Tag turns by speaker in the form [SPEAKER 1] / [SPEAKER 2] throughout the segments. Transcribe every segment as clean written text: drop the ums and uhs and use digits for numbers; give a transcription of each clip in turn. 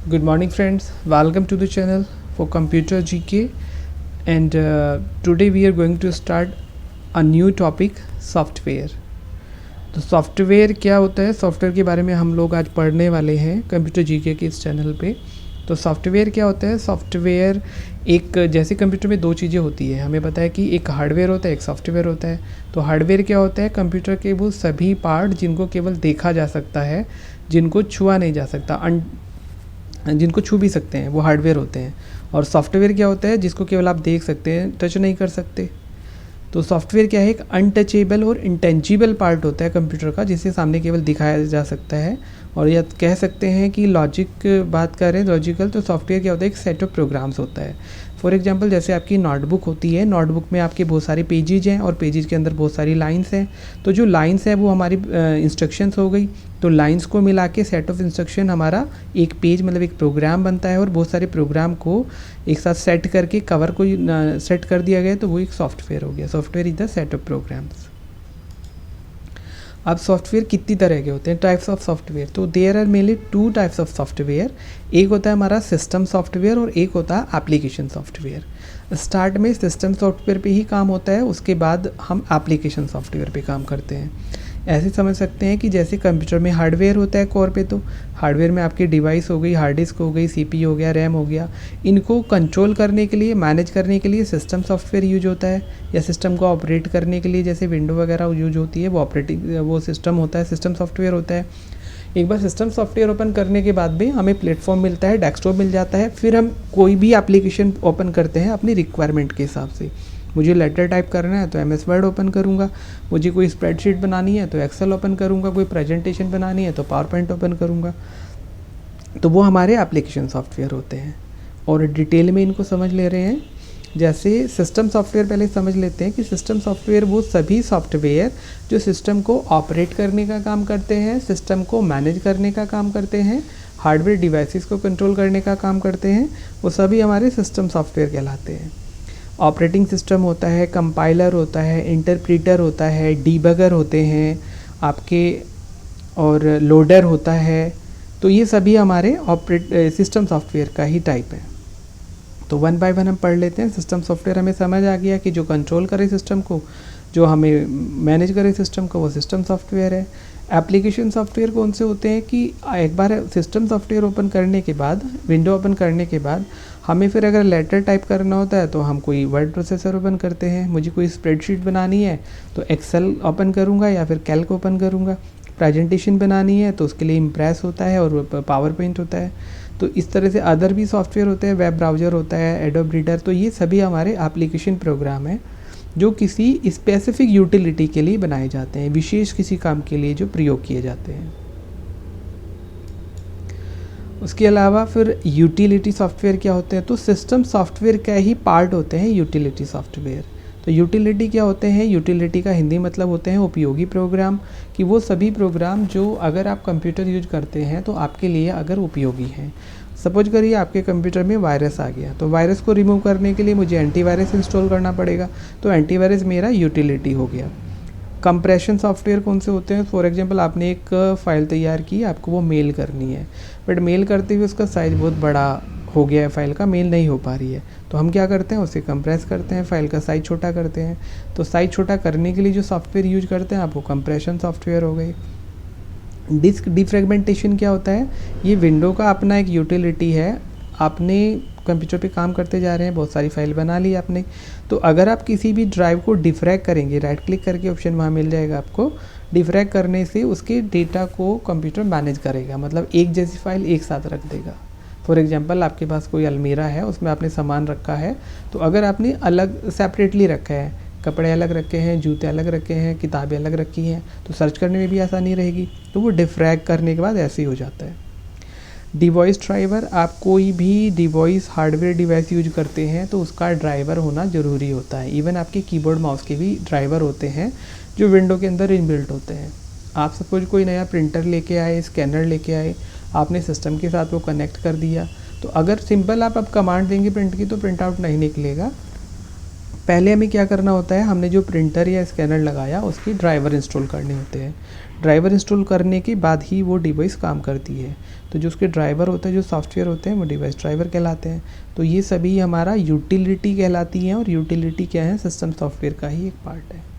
[SPEAKER 1] Good morning, friends. Welcome to the channel for Computer GK. And today we are going to start a new topic, software. तो software क्या होता है, software के बारे में हम लोग आज पढ़ने वाले हैं कंप्यूटर जीके के इस चैनल पे। तो सॉफ्टवेयर क्या होता है? सॉफ्टवेयर एक जैसे कंप्यूटर में दो चीज़ें होती है, हमें पता है कि एक हार्डवेयर होता है, एक सॉफ्टवेयर होता है। तो हार्डवेयर क्या होता है? कंप्यूटर के वो सभी पार्ट जिनको केवल देखा जा सकता है, जिनको छुआ नहीं जा सकता, जिनको छू भी सकते हैं, वो हार्डवेयर होते हैं। और सॉफ्टवेयर क्या होता है? जिसको केवल आप देख सकते हैं, टच नहीं कर सकते। तो सॉफ्टवेयर क्या है? एक अनटचेबल और इंटेंजिबल पार्ट होता है कंप्यूटर का, जिसे सामने केवल दिखाया जा सकता है। और या कह सकते हैं कि लॉजिक बात करें, लॉजिकल, तो सॉफ्टवेयर क्या होता है? एक सेट ऑफ प्रोग्राम्स होता है। फॉर एग्जांपल जैसे आपकी नोटबुक होती है, नोटबुक में आपके बहुत सारे पेजेज हैं और पेजेज के अंदर बहुत सारी लाइंस हैं। तो जो लाइंस है वो हमारी इंस्ट्रक्शंस हो गई। तो लाइंस को मिला के सेट ऑफ इंस्ट्रक्शन हमारा एक पेज मतलब एक प्रोग्राम बनता है, और बहुत सारे प्रोग्राम को एक साथ सेट करके कवर को सेट कर दिया गया, तो वो एक सॉफ्टवेयर हो गया। Software is the set of programs. अब सॉफ्टवेयर कितनी तरह के होते हैं, टाइप्स ऑफ सॉफ्टवेयर? तो there are mainly two types of software. एक होता है हमारा सिस्टम सॉफ्टवेयर और एक होता है एप्लीकेशन सॉफ्टवेयर। स्टार्ट में सिस्टम सॉफ्टवेयर पे ही काम होता है, उसके बाद हम एप्लीकेशन सॉफ्टवेयर पे काम करते हैं। ऐसे समझ सकते हैं कि जैसे कंप्यूटर में हार्डवेयर होता है कोर पे, तो हार्डवेयर में आपकी डिवाइस हो गई, हार्ड डिस्क हो गई, सीपीयू हो गया, रैम हो गया। इनको कंट्रोल करने के लिए, मैनेज करने के लिए सिस्टम सॉफ्टवेयर यूज होता है, या सिस्टम को ऑपरेट करने के लिए जैसे विंडो वगैरह यूज होती है, वो सिस्टम होता है, सिस्टम सॉफ्टवेयर होता है। एक बार सिस्टम सॉफ्टवेयर ओपन करने के बाद भी हमें प्लेटफॉर्म मिलता है, डेस्कटॉप मिल जाता है, फिर हम कोई भी एप्लीकेशन ओपन करते हैं अपनी रिक्वायरमेंट के हिसाब से। मुझे लेटर टाइप करना है तो एमएस वर्ड ओपन करूँगा, मुझे कोई स्प्रेडशीट बनानी है तो एक्सेल ओपन करूँगा, कोई प्रेजेंटेशन बनानी है तो पावर पॉइंट ओपन करूँगा। तो वो हमारे एप्लीकेशन सॉफ्टवेयर होते हैं। और डिटेल में इनको समझ ले रहे हैं। जैसे सिस्टम सॉफ्टवेयर पहले समझ लेते हैं कि सिस्टम सॉफ्टवेयर वो सभी सॉफ्टवेयर जो सिस्टम को ऑपरेट करने का काम करते हैं, सिस्टम को मैनेज करने का काम करते हैं, हार्डवेयर डिवाइसेस को कंट्रोल करने का काम करते हैं, वो सभी हमारे सिस्टम सॉफ्टवेयर कहलाते हैं। ऑपरेटिंग सिस्टम होता है, कंपाइलर होता है, इंटरप्रीटर होता है, डीबगर होते हैं आपके, और लोडर होता है। तो ये सभी हमारे सिस्टम सॉफ्टवेयर का ही टाइप है। तो वन बाय वन हम पढ़ लेते हैं। सिस्टम सॉफ्टवेयर हमें समझ आ गया कि जो कंट्रोल करे सिस्टम को, जो हमें मैनेज करे सिस्टम को, वो सिस्टम सॉफ्टवेयर है। एप्लीकेशन सॉफ्टवेयर कौन से होते हैं कि एक बार सिस्टम सॉफ्टवेयर ओपन करने के बाद, विंडो ओपन करने के बाद, हमें फिर अगर लेटर टाइप करना होता है तो हम कोई वर्ड प्रोसेसर ओपन करते हैं। मुझे कोई स्प्रेडशीट बनानी है तो एक्सेल ओपन करूँगा या फिर कैल्क ओपन करूँगा। प्रेजेंटेशन बनानी है तो उसके लिए इम्प्रेस होता है और पावर पॉइंट होता है। तो इस तरह से अदर भी सॉफ्टवेयर होते हैं, वेब ब्राउज़र होता है, एडोब रीडर। तो ये सभी हमारे एप्लीकेशन प्रोग्राम हैं जो किसी स्पेसिफिक यूटिलिटी के लिए बनाए जाते हैं, विशेष किसी काम के लिए जो प्रयोग किए जाते हैं। उसके अलावा फिर यूटिलिटी सॉफ्टवेयर क्या होते हैं? तो सिस्टम सॉफ्टवेयर का ही पार्ट होते हैं यूटिलिटी सॉफ्टवेयर। तो यूटिलिटी क्या होते हैं? यूटिलिटी का हिंदी मतलब होते हैं उपयोगी प्रोग्राम, कि वो सभी प्रोग्राम जो अगर आप कंप्यूटर यूज करते हैं तो आपके लिए अगर उपयोगी हैं। सपोज करिए आपके कंप्यूटर में वायरस आ गया, तो वायरस को रिमूव करने के लिए मुझे एंटीवायरस इंस्टॉल करना पड़ेगा, तो एंटीवायरस मेरा यूटिलिटी हो गया। कंप्रेशन सॉफ्टवेयर कौन से होते हैं? फॉर एग्जांपल आपने एक फ़ाइल तैयार की, आपको वो मेल करनी है, बट मेल करते हुए उसका साइज़ बहुत बड़ा हो गया है, फ़ाइल का मेल नहीं हो पा रही है। तो हम क्या करते हैं? उसे कंप्रेस करते हैं, फ़ाइल का साइज़ छोटा करते हैं। तो साइज़ छोटा करने के लिए जो सॉफ्टवेयर यूज करते हैं, आपको कंप्रेशन सॉफ्टवेयर हो गई। डिस्क डिफ्रेगमेंटेशन क्या होता है? ये विंडो का अपना एक यूटिलिटी है। आपने कंप्यूटर पे काम करते जा रहे हैं, बहुत सारी फाइल बना ली आपने, तो अगर आप किसी भी ड्राइव को डिफ्रैग करेंगे, राइट क्लिक करके ऑप्शन वहाँ मिल जाएगा आपको, डिफ्रैग करने से उसके डेटा को कंप्यूटर मैनेज करेगा, मतलब एक जैसी फाइल एक साथ रख देगा। फॉर एग्जांपल आपके पास कोई अलमीरा है, उसमें आपने सामान रखा है, तो अगर आपने अलग सेपरेटली रखा है, कपड़े अलग रखे हैं, जूते अलग रखे हैं, किताबें अलग रखी हैं, तो सर्च करने में भी आसानी रहेगी। तो वो डिफ्रैग करने के बाद ऐसे ही हो जाता है। डिवाइस ड्राइवर, आप कोई भी डिवाइस हार्डवेयर डिवाइस यूज करते हैं तो उसका ड्राइवर होना ज़रूरी होता है। इवन आपके कीबोर्ड माउस के भी ड्राइवर होते हैं जो विंडो के अंदर इनबिल्ट होते हैं। आप सपोज कोई नया प्रिंटर लेके आए, स्कैनर लेके आए, आपने सिस्टम के साथ वो कनेक्ट कर दिया, तो अगर सिंपल आप अब कमांड देंगे प्रिंट की तो प्रिंट आउट नहीं निकलेगा। पहले हमें क्या करना होता है, हमने जो प्रिंटर या स्कैनर लगाया उसकी ड्राइवर इंस्टॉल करने होते हैं। ड्राइवर इंस्टॉल करने के बाद ही वो डिवाइस काम करती है। तो जो उसके ड्राइवर होते हैं, जो सॉफ्टवेयर होते हैं, वो डिवाइस ड्राइवर कहलाते हैं। तो ये सभी हमारा यूटिलिटी कहलाती हैं, और यूटिलिटी क्या है, सिस्टम सॉफ्टवेयर का ही एक पार्ट है।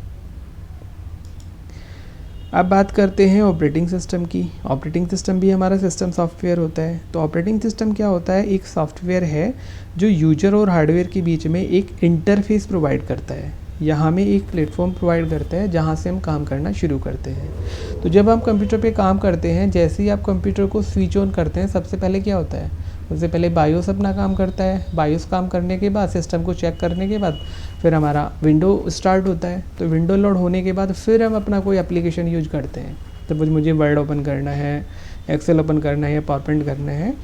[SPEAKER 1] अब बात करते हैं ऑपरेटिंग सिस्टम की। ऑपरेटिंग सिस्टम भी हमारा सिस्टम सॉफ्टवेयर होता है। तो ऑपरेटिंग सिस्टम क्या होता है, एक सॉफ्टवेयर है जो यूजर और हार्डवेयर के बीच में एक इंटरफेस प्रोवाइड करता है, या हमें एक प्लेटफॉर्म प्रोवाइड करता है जहाँ से हम काम करना शुरू करते हैं। तो जब हम कंप्यूटर पे काम करते हैं, जैसे ही आप कंप्यूटर को स्विच ऑन करते हैं, सबसे पहले क्या होता है, सबसे पहले बायोस अपना काम करता है। बायोस काम करने के बाद, सिस्टम को चेक करने के बाद, फिर हमारा विंडो स्टार्ट होता है। तो विंडो लोड होने के बाद फिर हम अपना कोई एप्लीकेशन यूज करते हैं। तो मुझे वर्ड ओपन करना है, एक्सेल ओपन करना है, या पावरपॉइंट करना है।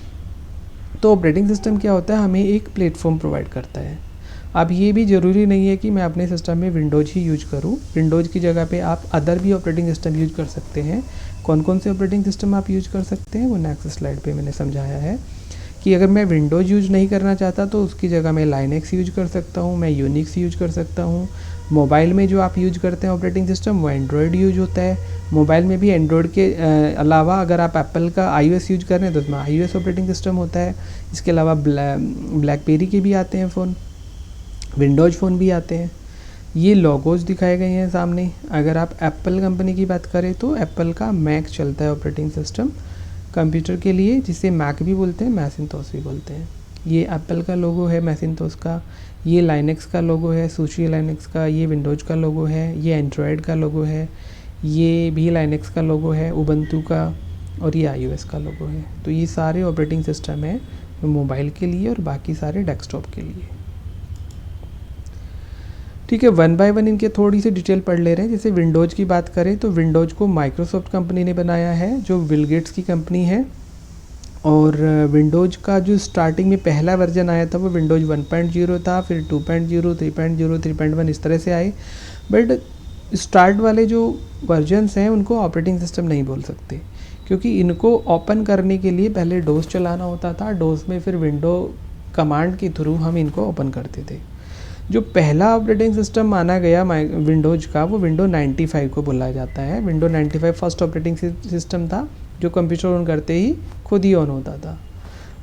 [SPEAKER 1] तो ऑपरेटिंग सिस्टम क्या होता है, हमें एक प्लेटफॉर्म प्रोवाइड करता है। अब ये भी ज़रूरी नहीं है कि मैं अपने सिस्टम में विंडोज़ ही यूज करूँ। विंडोज़ की जगह पे आप अदर भी ऑपरेटिंग सिस्टम यूज कर सकते हैं। कौन कौन से ऑपरेटिंग सिस्टम आप यूज कर सकते हैं, वो नेक्स्ट स्लाइड पे मैंने समझाया है कि अगर मैं विंडोज़ यूज नहीं करना चाहता तो उसकी जगह मैं लाइनक्स यूज कर सकता हूँ, मैं यूनिक्स यूज कर सकता हूँ। मोबाइल में जो आप यूज करते हैं ऑपरेटिंग सिस्टम, वो एंड्रॉयड यूज होता है। मोबाइल में भी एंड्रॉयड के अलावा अगर आप एप्पल का iOS यूज कर रहे हैं तो उसमें iOS ऑपरेटिंग सिस्टम होता है। इसके अलावा ब्लैकबेरी के भी आते हैं फ़ोन, विंडोज़ फ़ोन भी आते हैं। ये लोगोज दिखाए गए हैं सामने। अगर आप एप्पल कंपनी की बात करें तो एप्पल का मैक चलता है ऑपरेटिंग सिस्टम कंप्यूटर के लिए, जिसे मैक भी बोलते हैं, मैसिंटोस भी बोलते हैं। ये एप्पल का लोगो है मैसिंटोस का, ये लाइनक्स का लोगो है सूशी लाइनक्स का, ये विंडोज़ का लोगो है, ये एंड्रॉयड का लोगो है, ये भी लाइनक्स का लोगो है उबंटू का, और ये iOS का लोगो है। तो ये सारे ऑपरेटिंग सिस्टम है मोबाइल के लिए और बाकी सारे डेस्कटॉप के लिए। ठीक है, वन बाय वन इनके थोड़ी सी डिटेल पढ़ ले रहे हैं। जैसे विंडोज़ की बात करें तो विंडोज़ को माइक्रोसॉफ्ट कंपनी ने बनाया है, जो बिल गेट्स की कंपनी है। और विंडोज़ का जो स्टार्टिंग में पहला वर्जन आया था वो विंडोज़ 1.0 था, फिर 2.0, 3.0, 3.1 इस तरह से आए। बट स्टार्ट वाले जो वर्जन्स हैं उनको ऑपरेटिंग सिस्टम नहीं बोल सकते, क्योंकि इनको ओपन करने के लिए पहले डोस चलाना होता था। डोस में फिर विंडो कमांड के थ्रू हम इनको ओपन करते थे। जो पहला ऑपरेटिंग सिस्टम माना गया विंडोज़ का, वो विंडो 95 को बोला जाता है। विंडो 95 फर्स्ट ऑपरेटिंग सिस्टम था जो कंप्यूटर ऑन करते ही खुद ही ऑन होता था।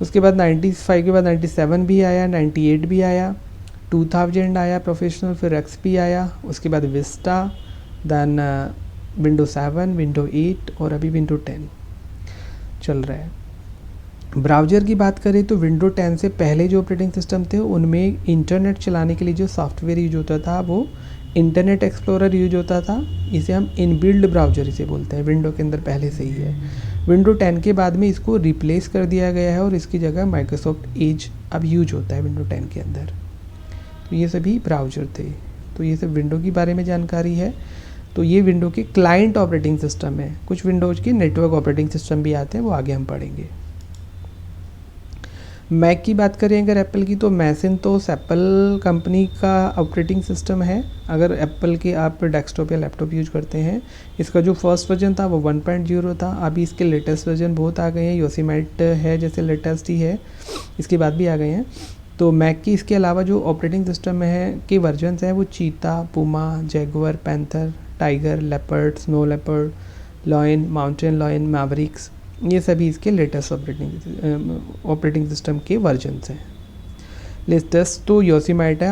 [SPEAKER 1] उसके बाद 95 के बाद 97 भी आया, 98 भी आया, 2000 आया प्रोफेशनल, फिर एक्सपी आया, उसके बाद विस्टा, देन विंडो 7, विंडो 8 और अभी विंडो 10 चल रहा है। ब्राउज़र की बात करें तो विंडो 10 से पहले जो ऑपरेटिंग सिस्टम थे उनमें इंटरनेट चलाने के लिए जो सॉफ्टवेयर यूज होता था वो इंटरनेट एक्सप्लोरर यूज होता था। इसे हम इनबिल्ड ब्राउज़र इसे बोलते हैं, विंडो के अंदर पहले से ही है। विंडो 10 के बाद में इसको रिप्लेस कर दिया गया है और इसकी जगह माइक्रोसॉफ्ट एज अब यूज होता है विंडो 10 के अंदर। तो ये सभी ब्राउज़र थे। तो ये सब विंडो के बारे में जानकारी है। तो ये विंडो के क्लाइंट ऑपरेटिंग सिस्टम है। कुछ विंडोज़ के नेटवर्क ऑपरेटिंग सिस्टम भी आते हैं, वो आगे हम पढ़ेंगे। मैक की बात करें अगर एप्पल की, तो मैसिंटोस एप्पल कंपनी का ऑपरेटिंग सिस्टम है। अगर एप्पल के आप डेस्कटॉप या लैपटॉप यूज करते हैं, इसका जो फर्स्ट वर्जन था वो 1.0 था। अभी इसके लेटेस्ट वर्जन बहुत आ गए हैं। योसेमाइट है जैसे लेटेस्ट ही है, इसके बाद भी आ गए हैं। तो मैक की इसके अलावा जो ऑपरेटिंग सिस्टम है के वर्जन्स हैं वो चीता, Puma, Jaguar, panther, tiger, leopard, snow leopard, lion, mountain lion, Mavericks, ये सभी इसके लेटेस्ट ऑपरेटिंग सिस्टम के वर्जन्स हैं। लेटेस्ट तो योसेमाइट है,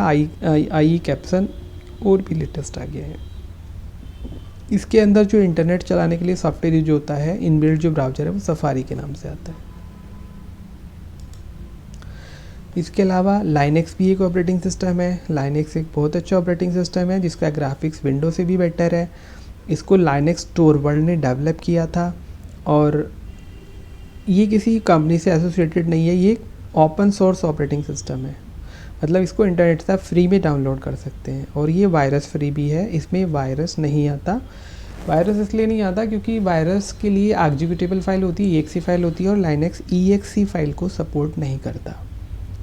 [SPEAKER 1] आई कैप्सन और भी लेटेस्ट आ गया है। इसके अंदर जो इंटरनेट चलाने के लिए सॉफ्टवेयर यूज होता है, इनबिल्ट जो ब्राउज़र है वो सफारी के नाम से आता है। इसके अलावा लाइनक्स भी एक ऑपरेटिंग सिस्टम है। लाइनक्स एक बहुत अच्छा ऑपरेटिंग सिस्टम है जिसका ग्राफिक्स विंडो से भी बेटर है। इसको लाइनक्स टोरवल्ड ने डेवलप किया था और ये किसी कंपनी से एसोसिएटेड नहीं है। ये एक ओपन सोर्स ऑपरेटिंग सिस्टम है, मतलब इसको इंटरनेट से आप फ्री में डाउनलोड कर सकते हैं। और ये वायरस फ्री भी है, इसमें वायरस नहीं आता। वायरस इसलिए नहीं आता क्योंकि वायरस के लिए एग्जीक्यूटेबल फाइल होती है, EXE फाइल होती है, और लाइनक्स EXE फाइल को सपोर्ट नहीं करता।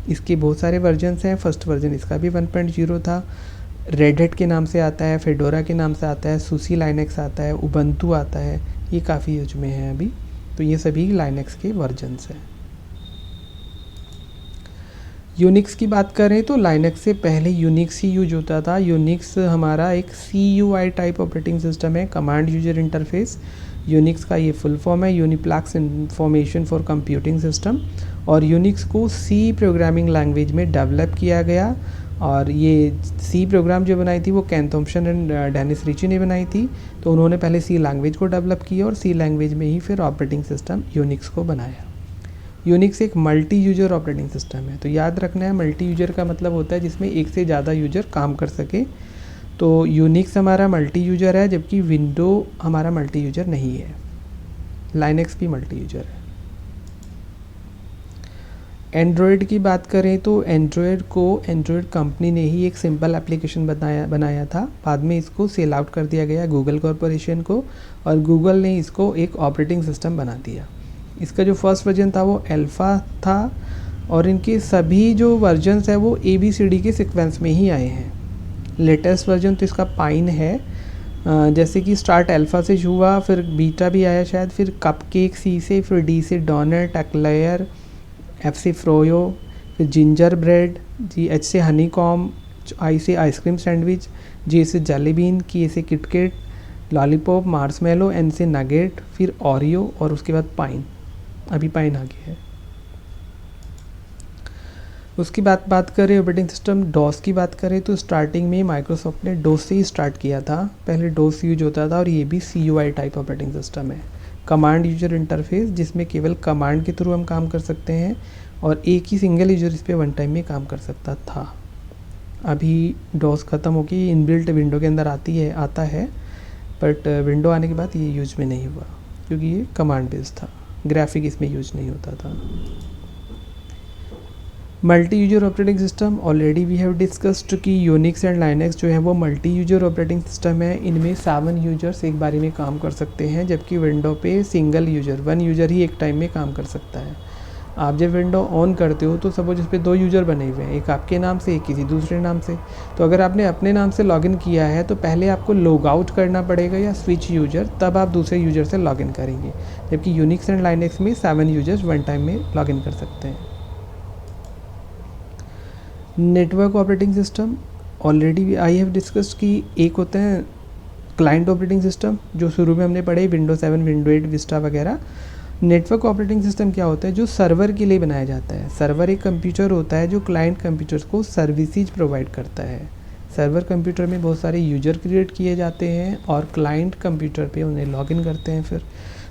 [SPEAKER 1] इसके बहुत सारे वर्जन्स हैं। फर्स्ट वर्जन इसका भी 1.0 था। रेड हैट के नाम से आता है, फेडोरा के नाम से आता है, सूसी लाइनक्स आता है, उबंटू आता है, ये काफ़ी यूज में है अभी। तो ये सभी लाइनक्स के वर्जन्स हैं। यूनिक्स की बात करें तो लाइनक्स से पहले यूनिक्स ही यूज होता था। यूनिक्स हमारा एक CUI टाइप ऑपरेटिंग सिस्टम है, कमांड यूजर इंटरफेस। यूनिक्स का ये फुल फॉर्म है, यूनिप्लेक्स इंफॉर्मेशन फॉर कंप्यूटिंग सिस्टम। और यूनिक्स को C प्रोग्रामिंग लैंग्वेज में डेवलप किया गया। और ये C प्रोग्राम जो बनाई थी वो केन थॉम्पसन एंड डेनिस रिची ने बनाई थी। तो उन्होंने पहले C लैंग्वेज को डेवलप किया और C लैंग्वेज में ही फिर ऑपरेटिंग सिस्टम यूनिक्स को बनाया। यूनिक्स एक मल्टी यूजर ऑपरेटिंग सिस्टम है। तो याद रखना है, मल्टी यूजर का मतलब होता है जिसमें एक से ज़्यादा यूजर काम कर सके। तो यूनिक्स हमारा मल्टी यूजर है, जबकि विंडो हमारा मल्टी यूजर नहीं है। लाइनक्स भी मल्टी यूजर है। एंड्रॉयड की बात करें तो एंड्रॉयड कंपनी ने ही एक सिंपल एप्लीकेशन बनाया था। बाद में इसको सेल आउट कर दिया गया गूगल कॉरपोरेशन को, और गूगल ने इसको एक ऑपरेटिंग सिस्टम बना दिया। इसका जो फर्स्ट वर्जन था वो अल्फ़ा था, और इनके सभी जो वर्जन्स है वो ABCD के सीक्वेंस में ही आए हैं। लेटेस्ट वर्जन तो इसका पाइन है, जैसे कि स्टार्ट अल्फ़ा से हुआ, फिर बीटा भी आया शायद, फिर कपकेक C से, फिर D से डोनट, एक्लेयर, F से फ्रोयो, फिर जिंजर ब्रेड, H से हनी कॉम, I से आइसक्रीम सैंडविच, J से जेली बीन, K से किटकेट, लॉलीपॉप, मार्शमेलो, N से नगेट, फिर ओरियो, और उसके बाद पाइन। अभी पाइन आ गया है। उसकी बात करें ऑपरेटिंग सिस्टम डॉस की बात करें तो स्टार्टिंग में माइक्रोसॉफ्ट ने डोस से ही स्टार्ट किया था। पहले डोस यूज होता था, और ये भी CUI टाइप ऑपरेटिंग सिस्टम है, कमांड यूजर इंटरफेस, जिसमें केवल कमांड के थ्रू हम काम कर सकते हैं, और एक ही सिंगल यूजर इस पर वन टाइम में काम कर सकता था। अभी डॉस ख़त्म हो गई, इनबिल्ट विंडो के अंदर आता है, बट विंडो आने के बाद ये यूज में नहीं हुआ, क्योंकि ये कमांड बेस्ड था, ग्राफिक इसमें यूज नहीं होता था। Multi user operating system already we have discussed कि यूनिक्स एंड लाइनक्स जो है वो मल्टी यूजर ऑपरेटिंग सिस्टम है। इनमें 7 यूजर्स एक बारी में काम कर सकते हैं, जबकि विंडो पे सिंगल यूजर 1 यूजर ही एक टाइम में काम कर सकता है। आप जब विंडो ऑन करते हो तो सपोज इस पर 2 यूजर बने हुए हैं, एक आपके नाम से, एक किसी दूसरे नाम से। तो अगर आपने अपने नाम से लॉगिन किया है तो पहले आपको लॉग आउट करना पड़ेगा या स्विच यूजर, तब आप दूसरे यूजर से लॉगिन करेंगे। जबकि यूनिक्स एंड लाइनक्स में 7 यूजर्स वन टाइम में लॉगिन कर सकते हैं। Network operating system already I have discussed कि एक होते हैं क्लाइंट ऑपरेटिंग सिस्टम, जो शुरू में हमने पढ़े विंडो 7, विंडो 8, विस्टा वगैरह। नेटवर्क ऑपरेटिंग सिस्टम क्या होता है, जो सर्वर के लिए बनाया जाता है। सर्वर एक कंप्यूटर होता है जो क्लाइंट कंप्यूटर्स को सर्विसेज प्रोवाइड करता है। सर्वर कंप्यूटर में बहुत सारे यूजर क्रिएट किए जाते हैं, और क्लाइंट कंप्यूटर पे उन्हें लॉगिन करते हैं फिर।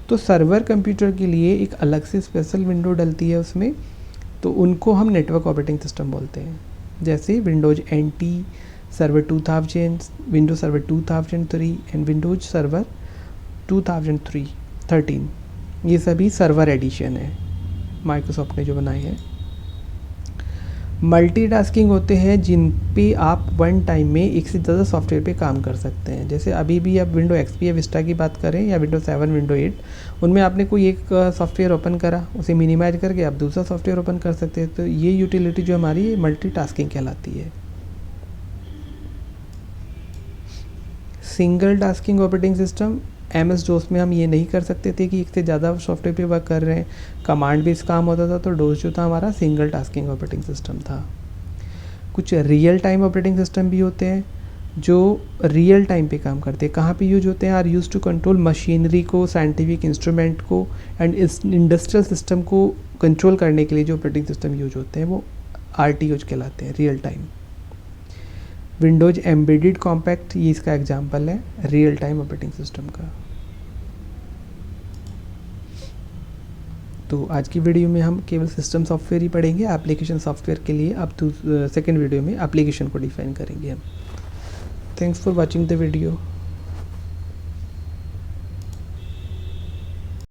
[SPEAKER 1] तो सर्वर कंप्यूटर के लिए एक अलग से स्पेशल विंडो डलती है उसमें, तो उनको हम नेटवर्क ऑपरेटिंग सिस्टम बोलते हैं। जैसे Windows NT server 2000, Windows server 2003 and Windows server 2013, ये सभी सर्वर एडिशन है माइक्रोसॉफ्ट ने जो बनाए हैं। मल्टीटास्किंग होते हैं जिन पे आप वन टाइम में एक से ज़्यादा सॉफ्टवेयर पे काम कर सकते हैं। जैसे अभी भी आप विंडो XP या विस्टा की बात करें, या विंडो 7, विंडो 8, उनमें आपने कोई एक सॉफ्टवेयर ओपन करा, उसे मिनिमाइज करके आप दूसरा सॉफ्टवेयर ओपन कर सकते हैं। तो ये यूटिलिटी जो हमारी मल्टीटास्किंग कहलाती है। Single tasking operating system MS-DOS में हम ये नहीं कर सकते थे कि एक से ज़्यादा सॉफ्टवेयर पे वर्क कर रहे हैं, कमांड बेस्ड काम होता था। तो DOS जो था हमारा सिंगल टास्किंग ऑपरेटिंग सिस्टम था। कुछ रियल टाइम ऑपरेटिंग सिस्टम भी होते हैं जो रियल टाइम पे काम करते हैं। कहाँ पे यूज होते हैं, are use to control machinery को, साइंटिफिक इंस्ट्रूमेंट को, एंड इंडस्ट्रियल सिस्टम को कंट्रोल करने के लिए जो ऑपरेटिंग सिस्टम यूज होते हैं वो RTOs कहलाते हैं, real time. Windows embedded compact ये इसका एग्जाम्पल है रियल टाइम ऑपरेटिंग सिस्टम का। तो आज की वीडियो में हम केवल सिस्टम सॉफ्टवेयर ही पढ़ेंगे। एप्लीकेशन सॉफ्टवेयर के लिए अब सेकेंड वीडियो में एप्लीकेशन को डिफाइन करेंगे हम। Thanks for watching the video.